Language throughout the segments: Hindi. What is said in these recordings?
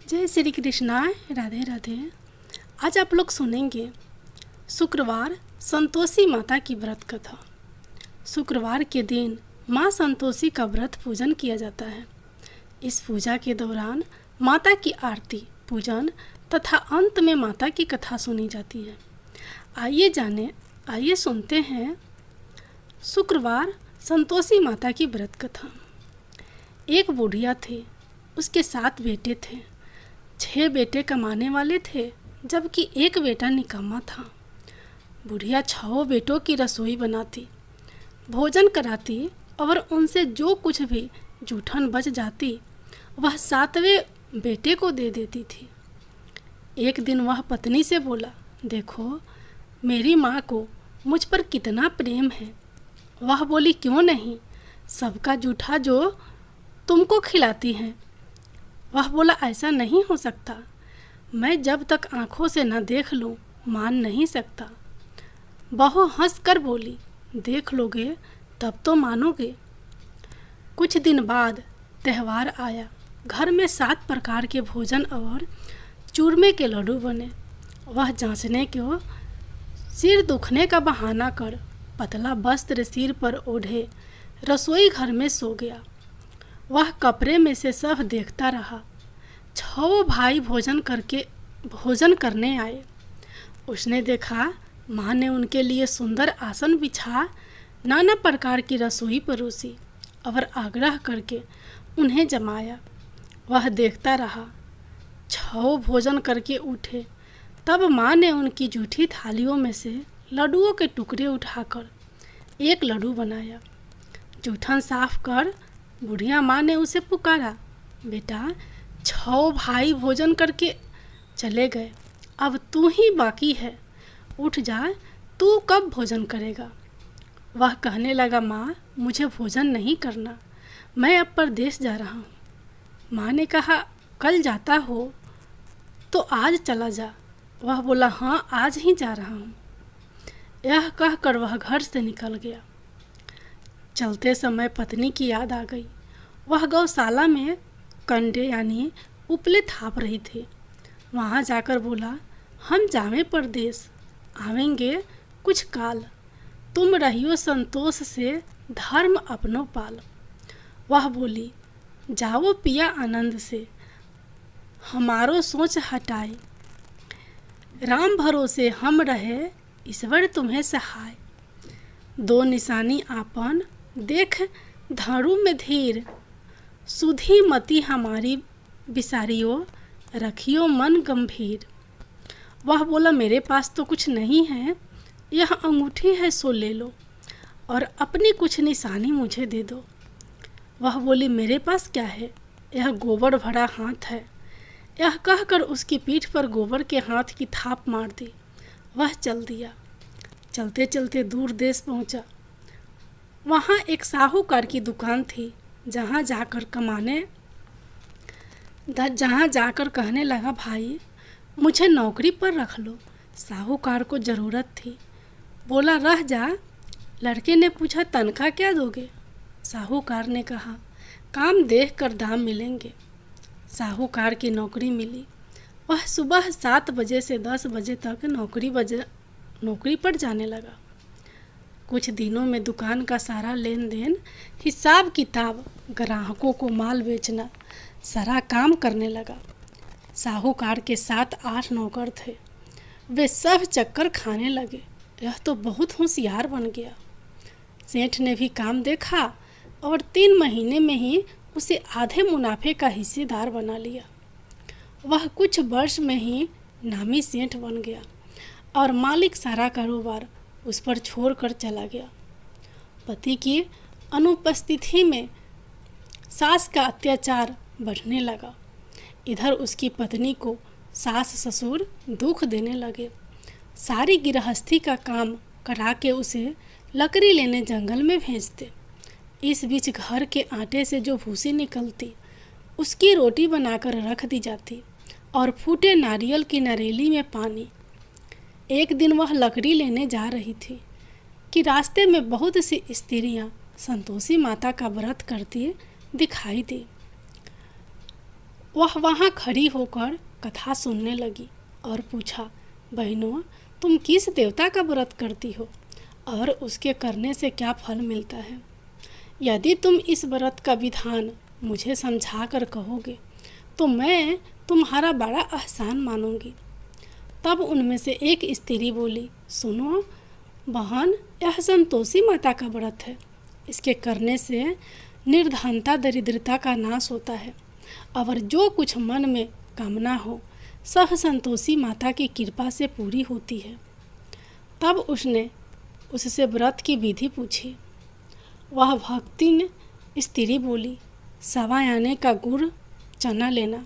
जय श्री कृष्णा। राधे राधे। आज आप लोग सुनेंगे शुक्रवार संतोषी माता की व्रत कथा। शुक्रवार के दिन माँ संतोषी का व्रत पूजन किया जाता है। इस पूजा के दौरान माता की आरती पूजन तथा अंत में माता की कथा सुनी जाती है। आइए सुनते हैं शुक्रवार संतोषी माता की व्रत कथा। एक बुढ़िया थी, उसके 7 बेटे थे। 6 बेटे कमाने वाले थे, जबकि एक बेटा निकम्मा था। बुढ़िया 6 बेटों की रसोई बनाती, भोजन कराती और उनसे जो कुछ भी जूठन बच जाती वह 7वें बेटे को दे देती थी। एक दिन वह पत्नी से बोला, देखो मेरी माँ को मुझ पर कितना प्रेम है। वह बोली, क्यों नहीं, सबका जूठा जो तुमको खिलाती हैं। वह बोला, ऐसा नहीं हो सकता, मैं जब तक आँखों से न देख लूँ मान नहीं सकता। बहू हंस कर बोली, देख लोगे तब तो मानोगे। कुछ दिन बाद त्यौहार आया। घर में 7 प्रकार के भोजन और चूरमे के लड्डू बने। वह जांचने को सिर दुखने का बहाना कर पतला वस्त्र सिर पर ओढ़े रसोई घर में सो गया। वह कपड़े में से सब देखता रहा। 6 भाई भोजन करने आए। उसने देखा माँ ने उनके लिए सुंदर आसन बिछा नाना प्रकार की रसोई परोसी और आग्रह करके उन्हें जमाया। वह देखता रहा। 6 भोजन करके उठे, तब माँ ने उनकी जूठी थालियों में से लड्डुओं के टुकड़े उठाकर एक लड्डू बनाया। जूठन साफ कर बुढ़िया माँ ने उसे पुकारा, बेटा 6 भाई भोजन करके चले गए, अब तू ही बाकी है, उठ जा, तू कब भोजन करेगा। वह कहने लगा, माँ मुझे भोजन नहीं करना, मैं अब परदेश जा रहा हूँ। माँ ने कहा, कल जाता हो तो आज चला जा। वह बोला, हाँ आज ही जा रहा हूँ। यह कहकर वह घर से निकल गया। चलते समय पत्नी की याद आ गई। वह गौशाला में कंडे यानी उपले थाप रही थी। वहाँ जाकर बोला, हम जावें परदेश, आवेंगे कुछ काल, तुम रहियो संतोष से धर्म अपनो पाल। वह बोली, जाओ पिया आनंद से, हमारो सोच हटाए, राम भरोसे हम रहे, ईश्वर तुम्हें सहाय। 2 निशानी आपन देख धारू में धीर, सुधी मति हमारी बिसारियो, रखियो मन गंभीर। वह बोला, मेरे पास तो कुछ नहीं है, यह अंगूठी है सो ले लो और अपनी कुछ निशानी मुझे दे दो। वह बोली, मेरे पास क्या है, यह गोबर भरा हाथ है। यह कहकर उसकी पीठ पर गोबर के हाथ की थाप मार दी। वह चल दिया। चलते चलते दूर देश पहुंचा। वहाँ एक साहूकार की दुकान थी, जहाँ जाकर कहने लगा, भाई मुझे नौकरी पर रख लो। साहूकार को ज़रूरत थी। बोला, रह जा। लड़के ने पूछा, तनख्वाह क्या दोगे। साहूकार ने कहा, काम देख कर दाम मिलेंगे। साहूकार की नौकरी मिली। वह सुबह 7 बजे से 10 बजे तक नौकरी पर जाने लगा। कुछ दिनों में दुकान का सारा लेन देन, हिसाब किताब, ग्राहकों को माल बेचना, सारा काम करने लगा। साहूकार के 7-8 नौकर थे। वे सब चक्कर खाने लगे। यह तो बहुत होशियार बन गया। सेठ ने भी काम देखा और 3 महीने में ही उसे आधे मुनाफे का हिस्सेदार बना लिया। वह कुछ वर्ष में ही नामी सेठ बन गया और मालिक सारा कारोबार उस पर छोड़कर चला गया। पति की अनुपस्थिति में सास का अत्याचार बढ़ने लगा। इधर उसकी पत्नी को सास ससुर दुख देने लगे। सारी गृहस्थी का काम करा के उसे लकड़ी लेने जंगल में भेजते। इस बीच घर के आटे से जो भूसी निकलती, उसकी रोटी बनाकर रख दी जाती और फूटे नारियल की नरेली में पानी। एक दिन वह लकड़ी लेने जा रही थी कि रास्ते में बहुत सी स्त्रियां संतोषी माता का व्रत करती दिखाई दी। वह वहाँ खड़ी होकर कथा सुनने लगी और पूछा, बहनों, तुम किस देवता का व्रत करती हो और उसके करने से क्या फल मिलता है? यदि तुम इस व्रत का विधान मुझे समझा कर कहोगे तो मैं तुम्हारा बड़ा एहसान मानूंगी। तब उनमें से एक स्त्री बोली, सुनो बहन, यह संतोषी माता का व्रत है। इसके करने से निर्धनता दरिद्रता का नाश होता है और जो कुछ मन में कामना हो सब संतोषी माता की कृपा से पूरी होती है। तब उसने उससे व्रत की विधि पूछी। वह भक्तिन स्त्री बोली, 1.25 आने का गुड़ चना लेना,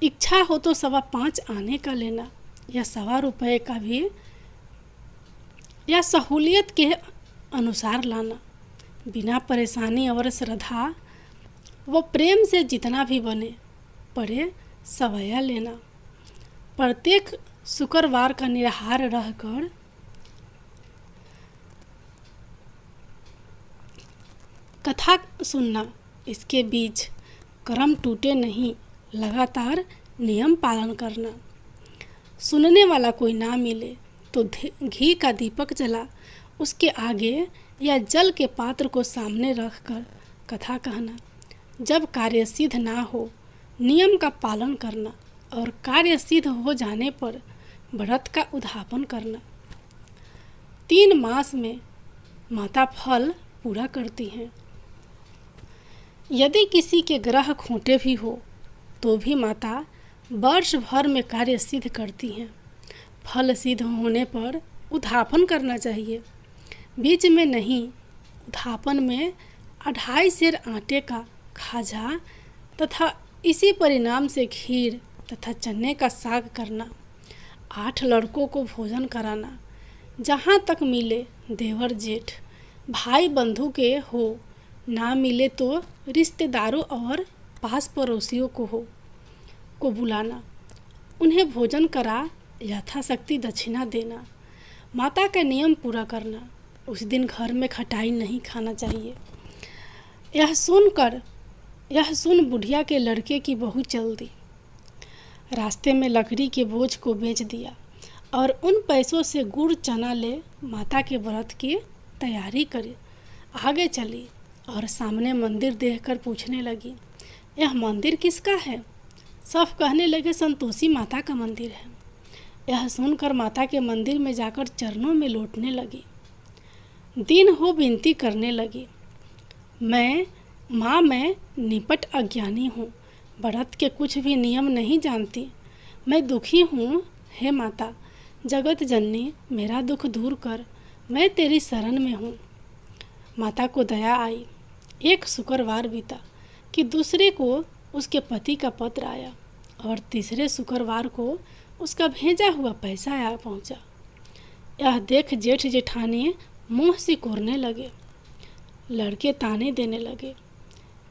इच्छा हो तो 5.25 आने का लेना या 1.25 रुपये का भी, या सहूलियत के अनुसार लाना। बिना परेशानी और श्रद्धा व प्रेम से जितना भी बने पड़े सवैया लेना। प्रत्येक शुक्रवार का निराहार रहकर कथा सुनना। इसके बीच कर्म टूटे नहीं, लगातार नियम पालन करना। सुनने वाला कोई ना मिले तो घी का दीपक जला उसके आगे या जल के पात्र को सामने रखकर कथा कहना। जब कार्य सिद्ध ना हो नियम का पालन करना और कार्य सिद्ध हो जाने पर व्रत का उद्यापन करना। 3 मास में माता फल पूरा करती हैं। यदि किसी के ग्रह खोटे भी हो तो भी माता वर्ष भर में कार्य सिद्ध करती हैं। फल सिद्ध होने पर उद्यापन करना चाहिए, बीच में नहीं। उद्यापन में 2.5 सेर आटे का खाजा तथा इसी परिणाम से खीर तथा चने का साग करना। 8 लड़कों को भोजन कराना। जहाँ तक मिले देवर जेठ भाई बंधु के हो, ना मिले तो रिश्तेदारों और पास पड़ोसियों को बुलाना। उन्हें भोजन करा यथाशक्ति दक्षिणा देना। माता का नियम पूरा करना। उस दिन घर में खटाई नहीं खाना चाहिए। यह सुन बुढ़िया के लड़के की बहू चल दी। रास्ते में लकड़ी के बोझ को बेच दिया और उन पैसों से गुड़ चना ले माता के व्रत की तैयारी करी। आगे चली और सामने मंदिर देखकर पूछने लगी, यह मंदिर किसका है? सब कहने लगे, संतोषी माता का मंदिर है। यह सुनकर माता के मंदिर में जाकर चरणों में लौटने लगी। दिन हो विनती करने लगी, मैं निपट अज्ञानी हूँ, व्रत के कुछ भी नियम नहीं जानती। मैं दुखी हूँ, हे माता जगत जननी, मेरा दुख दूर कर, मैं तेरी शरण में हूँ। माता को दया आई। एक शुक्रवार बीता कि दूसरे को उसके पति का पत्र आया और तीसरे शुक्रवार को उसका भेजा हुआ पैसा आ पहुँचा। यह देख जेठ जेठानी मुँह सिकोड़ने लगे। लड़के ताने देने लगे।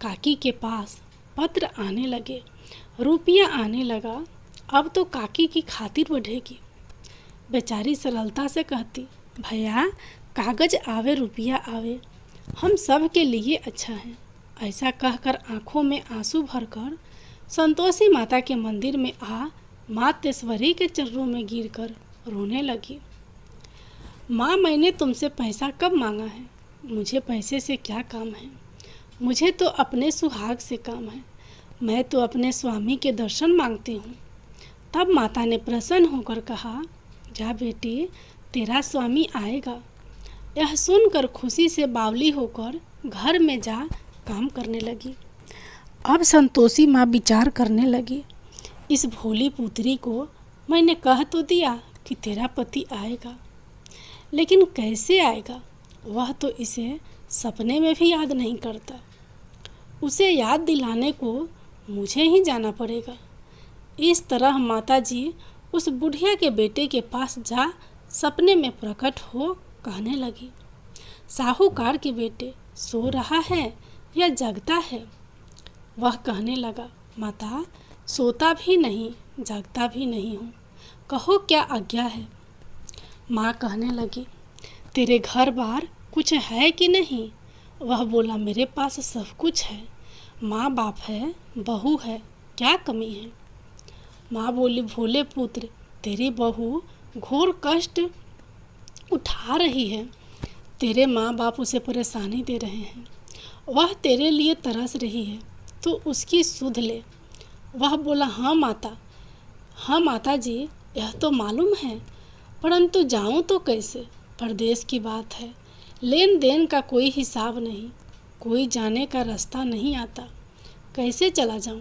काकी के पास पत्र आने लगे, रुपया आने लगा। अब तो काकी की खातिर बढ़ेगी। बेचारी सरलता से कहती, भैया कागज आवे रुपया आवे, हम सब के लिए अच्छा है। ऐसा कहकर आंखों में आंसू भरकर संतोषी माता के मंदिर में आ मातेश्वरी के चरणों में गिरकर रोने लगी। माँ, मैंने तुमसे पैसा कब मांगा है? मुझे पैसे से क्या काम है? मुझे तो अपने सुहाग से काम है। मैं तो अपने स्वामी के दर्शन मांगती हूँ। तब माता ने प्रसन्न होकर कहा, जा बेटी, तेरा स्वामी आएगा। यह सुनकर खुशी से बावली होकर घर में जा काम करने लगी। अब संतोषी माँ विचार करने लगी, इस भोली पुत्री को मैंने कह तो दिया कि तेरा पति आएगा, लेकिन कैसे आएगा? वह तो इसे सपने में भी याद नहीं करता। उसे याद दिलाने को मुझे ही जाना पड़ेगा। इस तरह माताजी उस बुढ़िया के बेटे के पास जा सपने में प्रकट हो कहने लगी, साहूकार के बेटे सो रहा है या जगता है? वह कहने लगा, माता सोता भी नहीं जगता भी नहीं हूँ, कहो क्या आज्ञा है? माँ कहने लगी, तेरे घर बार कुछ है कि नहीं? वह बोला, मेरे पास सब कुछ है, माँ बाप है, बहू है, क्या कमी है? माँ बोली, भोले पुत्र, तेरी बहू घोर कष्ट उठा रही है। तेरे माँ बाप उसे परेशानी दे रहे हैं। वह तेरे लिए तरस रही है, तो उसकी सुध ले। वह बोला, हाँ माता जी, यह तो मालूम है, परंतु जाऊं तो कैसे? परदेश की बात है, लेन देन का कोई हिसाब नहीं, कोई जाने का रास्ता नहीं आता, कैसे चला जाऊं?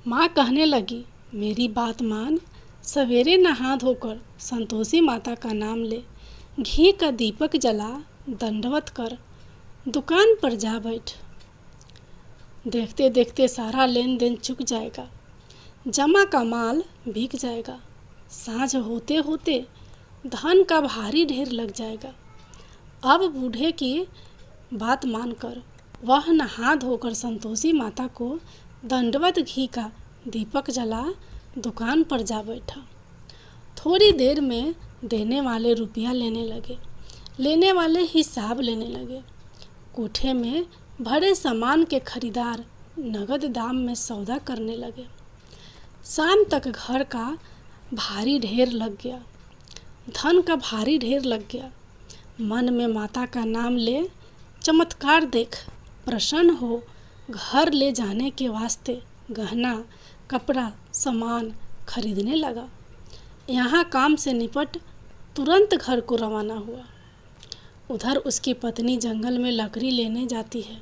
माँ कहने लगी, मेरी बात मान, सवेरे नहा धोकर संतोषी माता का नाम ले, घी का दीपक जला, दंडवत कर, दुकान पर जा बैठ। देखते देखते सारा लेन देन चुक जाएगा, जमा का माल बिक जाएगा, साँझ होते होते धन का भारी ढेर लग जाएगा। अब बूढ़े की बात मानकर वह नहा धोकर संतोषी माता को दंडवत घी का दीपक जला दुकान पर जा बैठा। थोड़ी देर में देने वाले रुपया लेने लगे, लेने वाले हिसाब लेने लगे। कोठे में भरे सामान के खरीदार नगद दाम में सौदा करने लगे। शाम तक घर का भारी ढेर लग गया, धन का भारी ढेर लग गया। मन में माता का नाम ले, चमत्कार देख प्रसन्न हो, घर ले जाने के वास्ते गहना कपड़ा सामान खरीदने लगा। यहाँ काम से निपट तुरंत घर को रवाना हुआ। उधर उसकी पत्नी जंगल में लकड़ी लेने जाती है।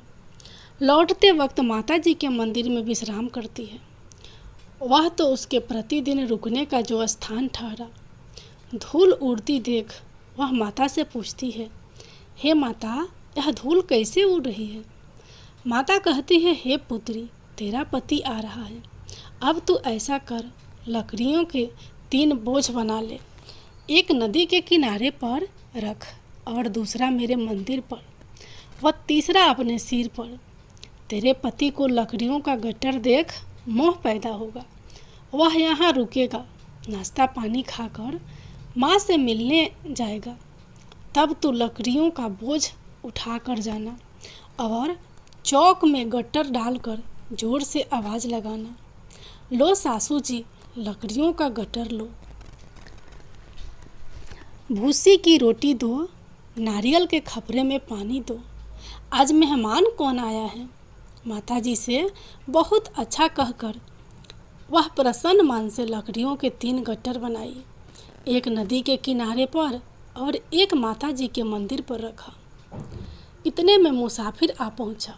लौटते वक्त माता जी के मंदिर में विश्राम करती है। वह तो उसके प्रतिदिन रुकने का जो स्थान ठहरा। धूल उड़ती देख वह माता से पूछती है, हे माता, यह धूल कैसे उड़ रही है? माता कहती है, हे पुत्री, तेरा पति आ रहा है। अब तू ऐसा कर, लकड़ियों के 3 बोझ बना ले, एक नदी के किनारे पर रख और दूसरा मेरे मंदिर पर व तीसरा अपने सिर पर। तेरे पति को लकड़ियों का गट्टर देख मोह पैदा होगा, वह यहाँ रुकेगा, नाश्ता पानी खाकर माँ से मिलने जाएगा। तब तू लकड़ियों का बोझ उठा कर जाना और चौक में गट्टर डालकर जोर से आवाज़ लगाना, लो सासू जी, लकड़ियों का गट्टर लो, भूसी की रोटी दो, नारियल के खपरे में पानी दो। आज मेहमान कौन आया है? माताजी से बहुत अच्छा कहकर वह प्रसन्न मन से लकड़ियों के 3 गट्टर बनाई, एक नदी के किनारे पर और एक माताजी के मंदिर पर रखा। इतने में मुसाफिर आ पहुंचा।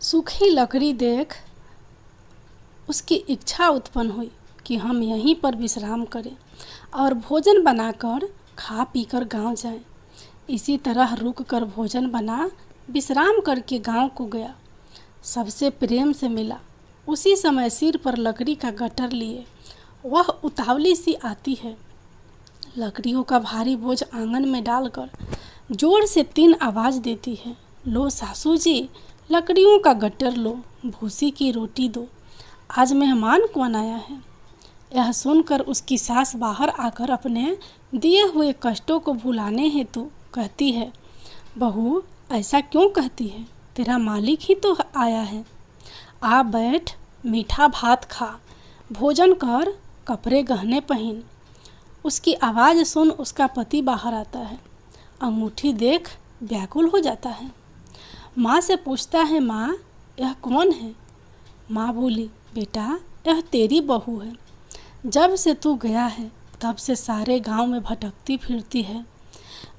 सूखी लकड़ी देख उसकी इच्छा उत्पन्न हुई कि हम यहीं पर विश्राम करें और भोजन बनाकर खा पीकर गांव जाएं। इसी तरह रुक कर भोजन बना विश्राम करके गांव को गया। सबसे प्रेम से मिला। उसी समय सिर पर लकड़ी का गट्टर लिए वह उतावली सी आती है। लकड़ियों का भारी बोझ आंगन में डालकर जोर से 3 आवाज़ देती है, लो सासू जी, लकड़ियों का गट्टर लो, भूसी की रोटी दो, आज मेहमान कौन आया है? यह सुनकर उसकी सास बाहर आकर अपने दिए हुए कष्टों को भुलाने हेतु कहती है, बहू, ऐसा क्यों कहती है? तेरा मालिक ही तो आया है। आ बैठ, मीठा भात खा, भोजन कर, कपड़े गहने पहन। उसकी आवाज़ सुन उसका पति बाहर आता है। अंगूठी देख व्याकुल हो जाता है। माँ से पूछता है, माँ, यह कौन है? माँ बोली, बेटा, यह तेरी बहू है। जब से तू गया है तब से सारे गांव में भटकती फिरती है,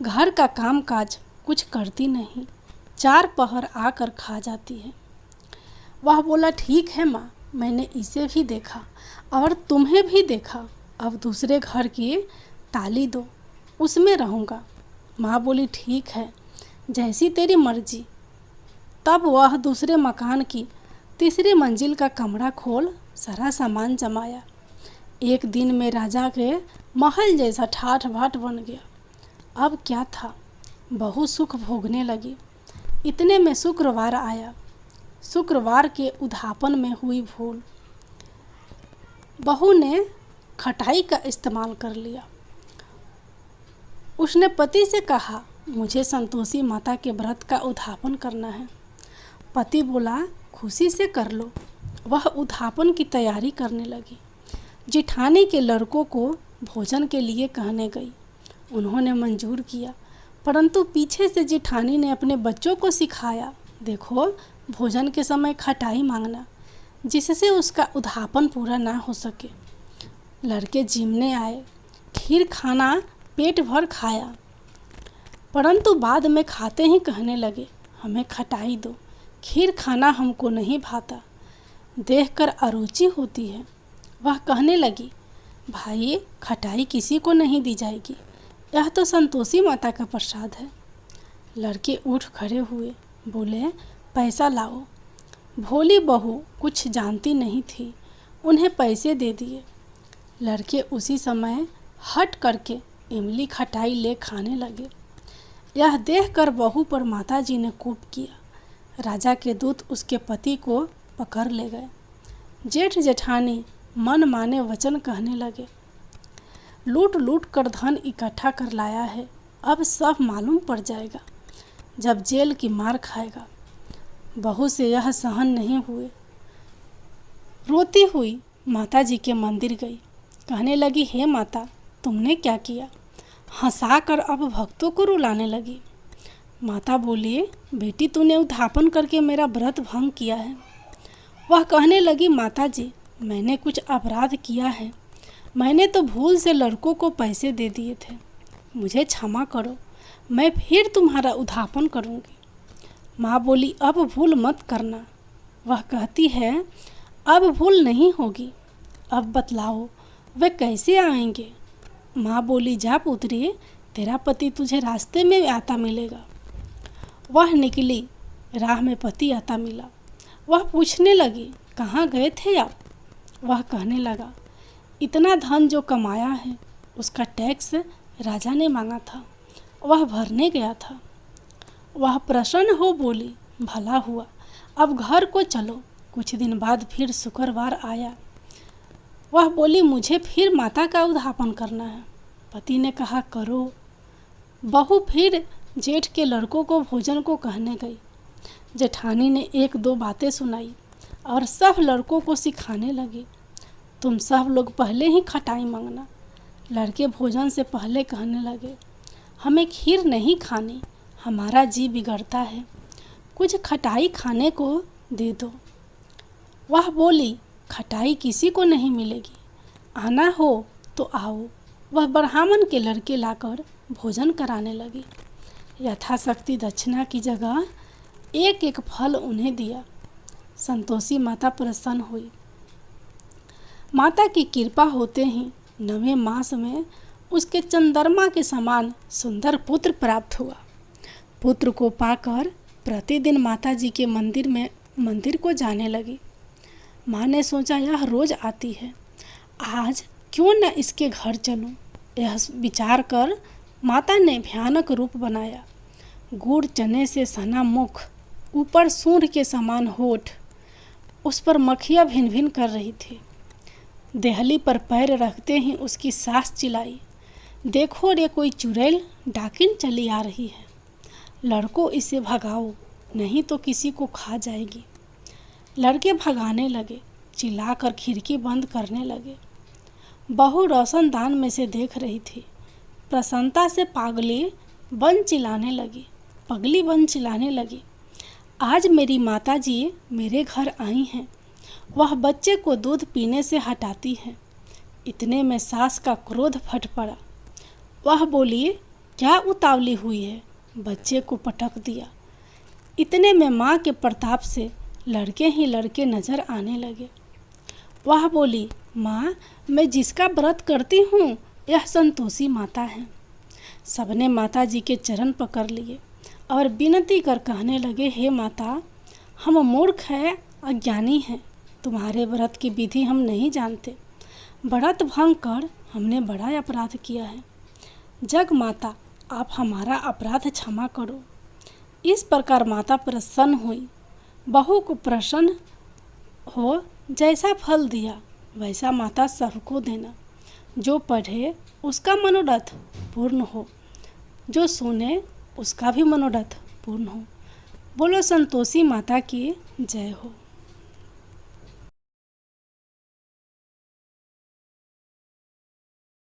घर का काम काज कुछ करती नहीं, 4 पहर आकर खा जाती है। वह बोला, ठीक है माँ, मैंने इसे भी देखा और तुम्हें भी देखा। अब दूसरे घर की ताली दो, उसमें रहूँगा। माँ बोली, ठीक है, जैसी तेरी मर्जी। तब वह दूसरे मकान की 3री मंजिल का कमरा खोल सारा सामान जमाया। एक दिन में राजा के महल जैसा ठाठ बाट बन गया। अब क्या था, बहू सुख भोगने लगी। इतने में शुक्रवार आया। शुक्रवार के उद्यापन में हुई भूल। बहू ने खटाई का इस्तेमाल कर लिया। उसने पति से कहा, मुझे संतोषी माता के व्रत का उद्यापन करना है। पति बोला, खुशी से कर लो। वह उद्यापन की तैयारी करने लगी। जिठानी के लड़कों को भोजन के लिए कहने गई। उन्होंने मंजूर किया, परंतु पीछे से जिठानी ने अपने बच्चों को सिखाया, देखो भोजन के समय खटाई मांगना, जिससे उसका उद्यापन पूरा ना हो सके। लड़के जिमने आए, खीर खाना पेट भर खाया, परंतु बाद में खाते ही कहने लगे, हमें खटाई दो, खीर खाना हमको नहीं भाता, देखकर अरुचि होती है। वह कहने लगी, भाई खटाई किसी को नहीं दी जाएगी, यह तो संतोषी माता का प्रसाद है। लड़के उठ खड़े हुए, बोले, पैसा लाओ। भोली बहू कुछ जानती नहीं थी, उन्हें पैसे दे दिए। लड़के उसी समय हट करके इमली खटाई ले खाने लगे। यह देखकर बहू पर माताजी ने कोप किया। राजा के दूत उसके पति को पकड़ ले गए। जेठ जेठानी मन माने वचन कहने लगे, लूट लूट कर धन इकट्ठा कर लाया है, अब सब मालूम पड़ जाएगा, जब जेल की मार खाएगा। बहू से यह सहन नहीं हुए। रोती हुई माता जी के मंदिर गई। कहने लगी, हे माता, तुमने क्या किया? हंसाकर अब भक्तों को रुलाने लगी। माता बोली, बेटी तूने उद्यापन करके मेरा व्रत भंग किया है। वह कहने लगी, माता जी, मैंने कुछ अपराध किया है, मैंने तो भूल से लड़कों को पैसे दे दिए थे, मुझे क्षमा करो, मैं फिर तुम्हारा उद्यापन करूँगी। माँ बोली, अब भूल मत करना। वह कहती है, अब भूल नहीं होगी, अब बतलाओ वे कैसे आएंगे? माँ बोली, जा पुत्री, तेरा पति तुझे रास्ते में आता मिलेगा। वह निकली, राह में पति आता मिला। वह पूछने लगी, कहाँ गए थे आप? वह कहने लगा, इतना धन जो कमाया है उसका टैक्स राजा ने मांगा था, वह भरने गया था। वह प्रसन्न हो बोली, भला हुआ, अब घर को चलो। कुछ दिन बाद फिर शुक्रवार आया। वह बोली, मुझे फिर माता का उद्यापन करना है। पति ने कहा, करो। बहू फिर जेठ के लड़कों को भोजन को कहने गई। जेठानी ने एक दो बातें सुनाई और सब लड़कों को सिखाने लगी, तुम सब लोग पहले ही खटाई मांगना। लड़के भोजन से पहले कहने लगे, हमें खीर नहीं खानी, हमारा जी बिगड़ता है, कुछ खटाई खाने को दे दो। वह बोली, खटाई किसी को नहीं मिलेगी, आना हो तो आओ। वह ब्राह्मण के लड़के लाकर भोजन कराने लगी। यथाशक्ति दक्षिणा की जगह एक एक फल उन्हें दिया। संतोषी माता प्रसन्न हुई। माता की कृपा होते ही 9वें मास में उसके चंद्रमा के समान सुंदर पुत्र प्राप्त हुआ। पुत्र को पाकर प्रतिदिन माता जी के मंदिर को जाने लगी। माँ ने सोचा, यह रोज आती है, आज क्यों न इसके घर चलूं। यह विचार कर माता ने भयानक रूप बनाया। गुड़ चने से सना मुख, ऊपर सूंड के समान होठ, उस पर मक्खियाँ भिन भिन कर रही थी। देहली पर पैर रखते ही उसकी सास चिल्लाई, देखो रे, कोई चुड़ैल डाकिन चली आ रही है, लड़कों इसे भगाओ, नहीं तो किसी को खा जाएगी। लड़के भगाने लगे, चिल्लाकर खिड़की बंद करने लगे। बहू रोशनदान में से देख रही थी। प्रसन्नता से पगली बन चिल्लाने लगी, आज मेरी माता जी मेरे घर आई हैं। वह बच्चे को दूध पीने से हटाती है। इतने में सास का क्रोध फट पड़ा। वह बोली, क्या उतावली हुई है? बच्चे को पटक दिया। इतने में माँ के प्रताप से लड़के ही लड़के नजर आने लगे। वह बोली, माँ, मैं जिसका व्रत करती हूँ यह संतोषी माता है। सबने माता जी के चरण पकड़ लिए और विनती कर कहने लगे, हे माता, हम मूर्ख हैं, अज्ञानी हैं, तुम्हारे व्रत की विधि हम नहीं जानते। व्रत भंग कर हमने बड़ा अपराध किया है। जग माता, आप हमारा अपराध क्षमा करो। इस प्रकार माता प्रसन्न हुई। बहू को प्रसन्न हो जैसा फल दिया वैसा माता सबको देना। जो पढ़े उसका मनोरथ पूर्ण हो, जो सुने उसका भी मनोरथ पूर्ण हो। बोलो संतोषी माता की जय हो।